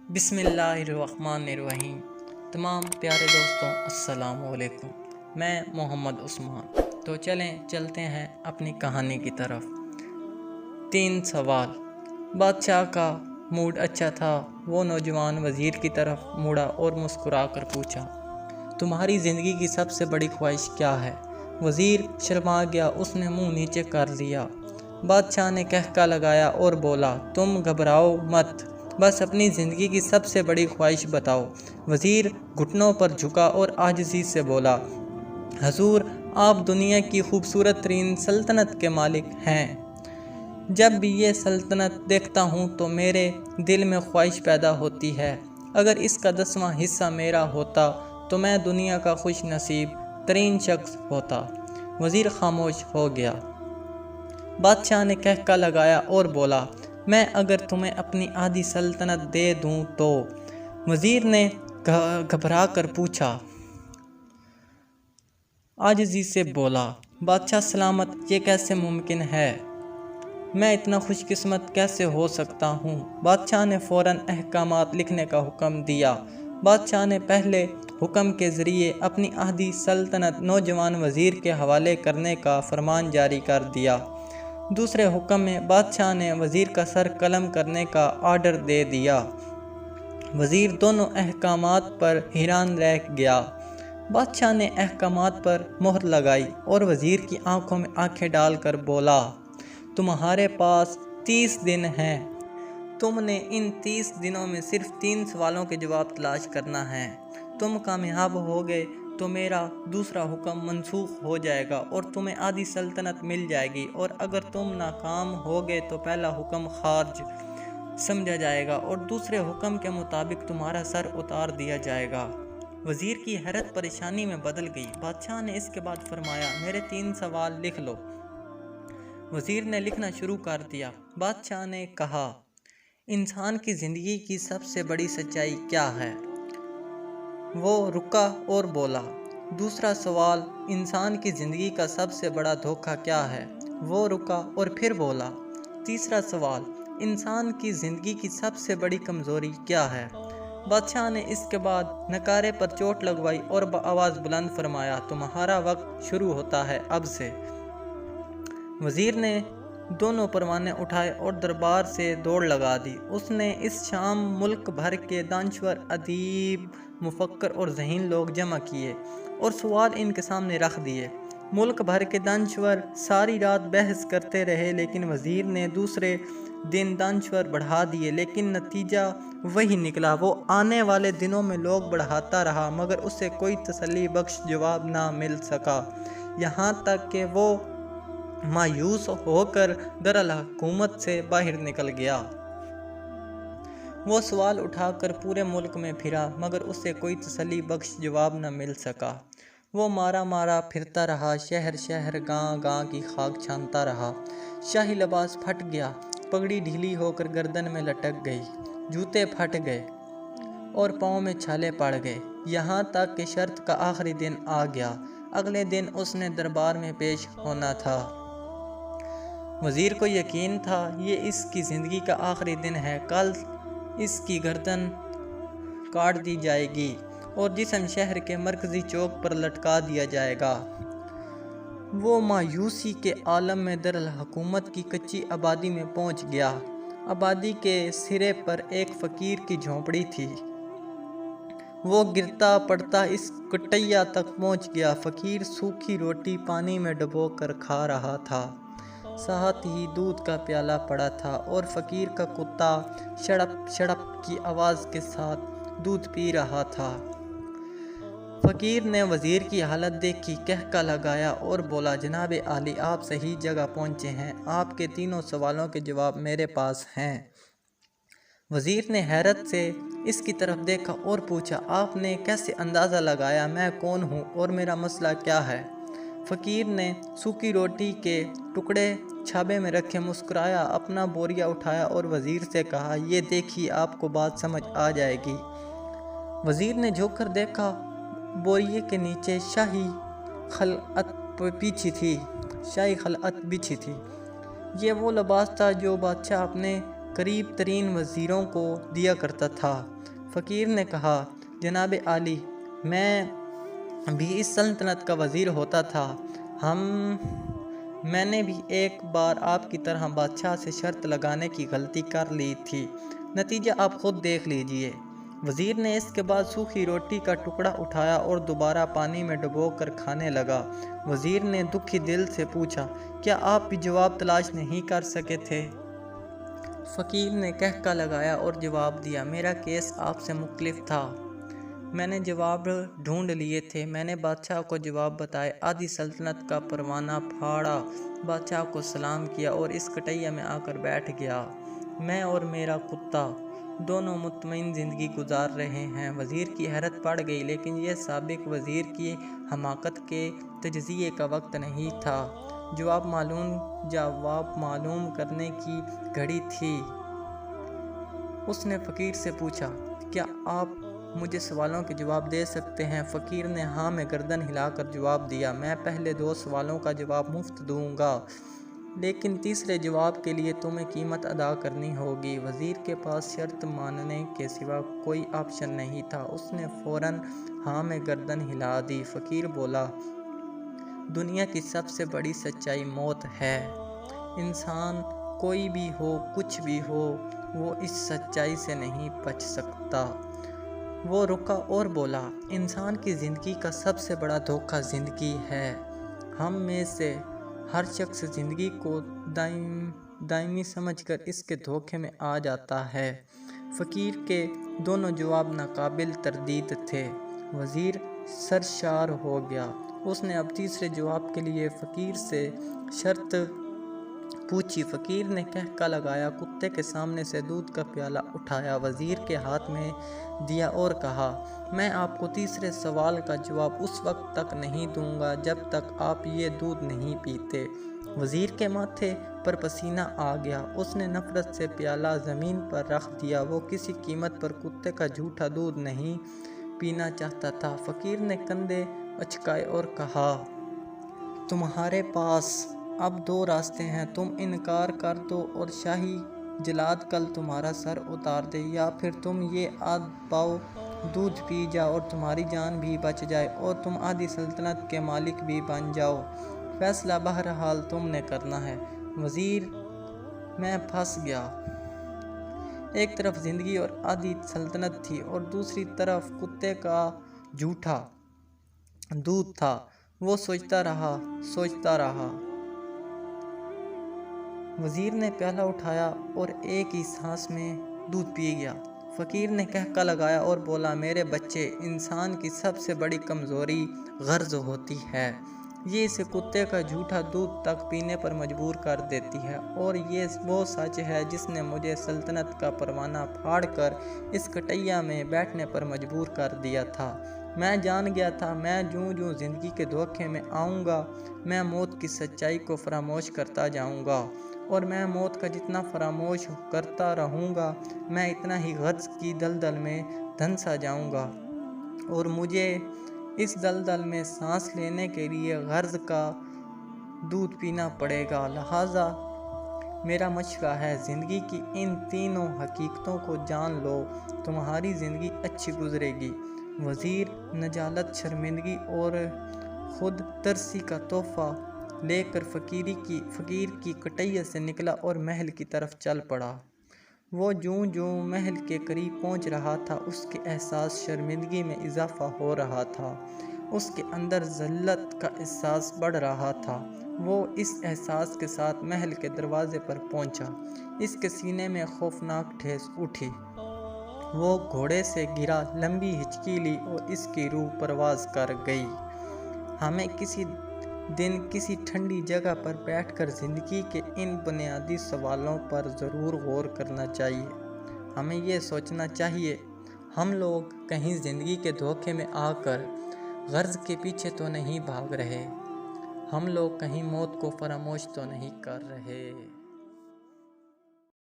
بسم اللہ الرحمن الرحیم۔ تمام پیارے دوستوں السلام علیکم، میں محمد عثمان۔ تو چلتے ہیں اپنی کہانی کی طرف۔ 3 سوال۔ بادشاہ کا موڈ اچھا تھا۔ وہ نوجوان وزیر کی طرف مڑا اور مسکرا کر پوچھا، تمہاری زندگی کی سب سے بڑی خواہش کیا ہے؟ وزیر شرما گیا، اس نے منہ نیچے کر لیا۔ بادشاہ نے کہکا لگایا اور بولا، تم گھبراؤ مت، بس اپنی زندگی کی سب سے بڑی خواہش بتاؤ۔ وزیر گھٹنوں پر جھکا اور عاجزی سے بولا، حضور، آپ دنیا کی خوبصورت ترین سلطنت کے مالک ہیں۔ جب بھی یہ سلطنت دیکھتا ہوں تو میرے دل میں خواہش پیدا ہوتی ہے، اگر اس کا 10واں حصہ میرا ہوتا تو میں دنیا کا خوش نصیب ترین شخص ہوتا۔ وزیر خاموش ہو گیا۔ بادشاہ نے کہکا لگایا اور بولا، میں اگر تمہیں اپنی آدھی سلطنت دے دوں تو؟ وزیر نے گھبرا کر پوچھا، عاجزی سے بولا، بادشاہ سلامت، یہ کیسے ممکن ہے؟ میں اتنا خوش قسمت کیسے ہو سکتا ہوں؟ بادشاہ نے فوراً احکامات لکھنے کا حکم دیا۔ بادشاہ نے پہلے حکم کے ذریعے اپنی آدھی سلطنت نوجوان وزیر کے حوالے کرنے کا فرمان جاری کر دیا۔ دوسرے حکم میں بادشاہ نے وزیر کا سر قلم کرنے کا آرڈر دے دیا۔ وزیر دونوں احکامات پر حیران رہ گیا۔ بادشاہ نے احکامات پر مہر لگائی اور وزیر کی آنکھوں میں آنکھیں ڈال کر بولا، تمہارے پاس 30 دن ہیں۔ تم نے ان 30 دنوں میں صرف 3 سوالوں کے جواب تلاش کرنا ہے۔ تم کامیاب ہو گئے تو میرا دوسرا حکم منسوخ ہو جائے گا اور تمہیں آدھی سلطنت مل جائے گی، اور اگر تم ناکام ہو گئے تو پہلا حکم خارج سمجھا جائے گا اور دوسرے حکم کے مطابق تمہارا سر اتار دیا جائے گا۔ وزیر کی حیرت پریشانی میں بدل گئی۔ بادشاہ نے اس کے بعد فرمایا، میرے 3 سوال لکھ لو۔ وزیر نے لکھنا شروع کر دیا۔ بادشاہ نے کہا، انسان کی زندگی کی سب سے بڑی سچائی کیا ہے؟ وہ رکا اور بولا، دوسرا سوال، انسان کی زندگی کا سب سے بڑا دھوکہ کیا ہے؟ وہ رکا اور پھر بولا، تیسرا سوال، انسان کی زندگی کی سب سے بڑی کمزوری کیا ہے؟ بادشاہ نے اس کے بعد نکارے پر چوٹ لگوائی اور بآواز بلند فرمایا، تمہارا وقت شروع ہوتا ہے اب سے۔ وزیر نے دونوں پروانے اٹھائے اور دربار سے دوڑ لگا دی۔ اس نے اس شام ملک بھر کے دانشور، ادیب، مفکر اور ذہین لوگ جمع کیے اور سوال ان کے سامنے رکھ دیے۔ ملک بھر کے دانشور ساری رات بحث کرتے رہے، لیکن وزیر نے دوسرے دن دانشور بڑھا دیے، لیکن نتیجہ وہی نکلا۔ وہ آنے والے دنوں میں لوگ بڑھاتا رہا مگر اسے کوئی تسلی بخش جواب نہ مل سکا، یہاں تک کہ وہ مایوس ہو کر دارالحکومت سے باہر نکل گیا۔ وہ سوال اٹھا کر پورے ملک میں پھرا مگر اسے کوئی تسلی بخش جواب نہ مل سکا۔ وہ مارا پھرتا رہا، شہر شہر، گاں گاں کی خاک چھانتا رہا۔ شاہی لباس پھٹ گیا، پگڑی ڈھیلی ہو کر گردن میں لٹک گئی، جوتے پھٹ گئے اور پاؤں میں چھالے پڑ گئے، یہاں تک کہ شرط کا آخری دن آ گیا۔ اگلے دن اس نے دربار میں پیش ہونا تھا۔ وزیر کو یقین تھا یہ اس کی زندگی کا آخری دن ہے، کل اس کی گردن کاٹ دی جائے گی اور جسم شہر کے مرکزی چوک پر لٹکا دیا جائے گا۔ وہ مایوسی کے عالم میں دارالحکومت کی کچی آبادی میں پہنچ گیا۔ آبادی کے سرے پر ایک فقیر کی جھونپڑی تھی۔ وہ گرتا پڑتا اس کٹیا تک پہنچ گیا۔ فقیر سوکھی روٹی پانی میں ڈبو کر کھا رہا تھا، ساتھ ہی دودھ کا پیالہ پڑا تھا اور فقیر کا کتا شڑپ شڑپ کی آواز کے ساتھ دودھ پی رہا تھا۔ فقیر نے وزیر کی حالت دیکھی، کہکا لگایا اور بولا، جناب عالی، آپ صحیح جگہ پہنچے ہیں، آپ کے 3 سوالوں کے جواب میرے پاس ہیں۔ وزیر نے حیرت سے اس کی طرف دیکھا اور پوچھا، آپ نے کیسے اندازہ لگایا میں کون ہوں اور میرا مسئلہ کیا ہے؟ فقیر نے سوکھی روٹی کے ٹکڑے چھابے میں رکھے مسکرایا، اپنا بوریا اٹھایا اور وزیر سے کہا، یہ دیکھیے، آپ کو بات سمجھ آ جائے گی۔ وزیر نے جھک کر دیکھا، بوریے کے نیچے شاہی خلعت بچھی تھی۔ یہ وہ لباس تھا جو بادشاہ اپنے قریب ترین وزیروں کو دیا کرتا تھا۔ فقیر نے کہا جناب عالی، میں بھی اس سلطنت کا وزیر ہوتا تھا، میں نے بھی ایک بار آپ کی طرح بادشاہ سے شرط لگانے کی غلطی کر لی تھی، نتیجہ آپ خود دیکھ لیجئے۔ وزیر نے اس کے بعد سوکھی روٹی کا ٹکڑا اٹھایا اور دوبارہ پانی میں ڈبو کر کھانے لگا۔ وزیر نے دکھی دل سے پوچھا، کیا آپ بھی جواب تلاش نہیں کر سکے تھے؟ فقیر نے کہکا لگایا اور جواب دیا، میرا کیس آپ سے مختلف تھا، میں نے جواب ڈھونڈ لیے تھے، میں نے بادشاہ کو جواب بتائے، آدھی سلطنت کا پروانہ پھاڑا، بادشاہ کو سلام کیا اور اس کٹیا میں آ کر بیٹھ گیا۔ میں اور میرا کتا دونوں مطمئن زندگی گزار رہے ہیں۔ وزیر کی حیرت بڑھ گئی، لیکن یہ سابق وزیر کی حماقت کے تجزیے کا وقت نہیں تھا۔ جواب معلوم کرنے کی گھڑی تھی۔ اس نے فقیر سے پوچھا، کیا آپ مجھے سوالوں کے جواب دے سکتے ہیں؟ فقیر نے ہاں میں گردن ہلا کر جواب دیا، میں پہلے 2 سوالوں کا جواب مفت دوں گا، لیکن تیسرے جواب کے لیے تمہیں قیمت ادا کرنی ہوگی۔ وزیر کے پاس شرط ماننے کے سوا کوئی آپشن نہیں تھا، اس نے فوراً ہاں میں گردن ہلا دی۔ فقیر بولا، دنیا کی سب سے بڑی سچائی موت ہے۔ انسان کوئی بھی ہو، کچھ بھی ہو، وہ اس سچائی سے نہیں بچ سکتا۔ وہ رکا اور بولا، انسان کی زندگی کا سب سے بڑا دھوکہ زندگی ہے۔ ہم میں سے ہر شخص زندگی کو دائمی سمجھ کر اس کے دھوکے میں آ جاتا ہے۔ فقیر کے دونوں جواب ناقابل تردید تھے۔ وزیر سرشار ہو گیا۔ اس نے اب تیسرے جواب کے لیے فقیر سے شرط پوچھی۔ فقیر نے کہکا لگایا، کتے کے سامنے سے دودھ کا پیالہ اٹھایا، وزیر کے ہاتھ میں دیا اور کہا، میں آپ کو تیسرے سوال کا جواب اس وقت تک نہیں دوں گا جب تک آپ یہ دودھ نہیں پیتے۔ وزیر کے ماتھے پر پسینہ آ گیا، اس نے نفرت سے پیالہ زمین پر رکھ دیا، وہ کسی قیمت پر کتے کا جھوٹا دودھ نہیں پینا چاہتا تھا۔ فقیر نے کندھے اچکائے اور کہا، تمہارے پاس اب 2 راستے ہیں، تم انکار کر دو اور شاہی جلاد کل تمہارا سر اتار دے، یا پھر تم یہ آدھ پاؤ دودھ پی جاؤ اور تمہاری جان بھی بچ جائے اور تم آدھی سلطنت کے مالک بھی بن جاؤ، فیصلہ بہرحال تم نے کرنا ہے۔ وزیر، میں پھنس گیا۔ ایک طرف زندگی اور آدھی سلطنت تھی اور دوسری طرف کتے کا جھوٹا دودھ تھا۔ وہ سوچتا رہا۔ وزیر نے پیالہ اٹھایا اور ایک ہی سانس میں دودھ پی گیا۔ فقیر نے کہکا لگایا اور بولا، میرے بچے، انسان کی سب سے بڑی کمزوری غرض ہوتی ہے، یہ اسے کتے کا جھوٹا دودھ تک پینے پر مجبور کر دیتی ہے، اور یہ وہ سچ ہے جس نے مجھے سلطنت کا پروانہ پھاڑ کر اس کٹیا میں بیٹھنے پر مجبور کر دیا تھا۔ میں جان گیا تھا، میں جوں زندگی کے دھوکے میں آؤں گا، میں موت کی سچائی کو فراموش کرتا جاؤں گا، اور میں موت کا جتنا فراموش کرتا رہوں گا، میں اتنا ہی غرض کی دلدل میں دھنسا جاؤں گا، اور مجھے اس دلدل میں سانس لینے کے لیے غرض کا دودھ پینا پڑے گا۔ لہٰذا میرا مشورہ ہے، زندگی کی ان تینوں حقیقتوں کو جان لو، تمہاری زندگی اچھی گزرے گی۔ وزیر نجالت، شرمندگی اور خود ترسی کا تحفہ لے کر فقیر کی کٹیا سے نکلا اور محل کی طرف چل پڑا۔ وہ جوں محل کے قریب پہنچ رہا تھا، اس کے احساس شرمندگی میں اضافہ ہو رہا تھا، اس کے اندر ذلت کا احساس بڑھ رہا تھا۔ وہ اس احساس کے ساتھ محل کے دروازے پر پہنچا، اس کے سینے میں خوفناک ٹھیس اٹھی۔ وہ گھوڑے سے گرا، لمبی ہچکی لی اور اس کی روح پرواز کر گئی۔ ہمیں کسی دن کسی ٹھنڈی جگہ پر بیٹھ کر زندگی کے ان بنیادی سوالوں پر ضرور غور کرنا چاہیے۔ ہمیں یہ سوچنا چاہیے، ہم لوگ کہیں زندگی کے دھوکے میں آ کر غرض کے پیچھے تو نہیں بھاگ رہے، ہم لوگ کہیں موت کو فراموش تو نہیں کر رہے۔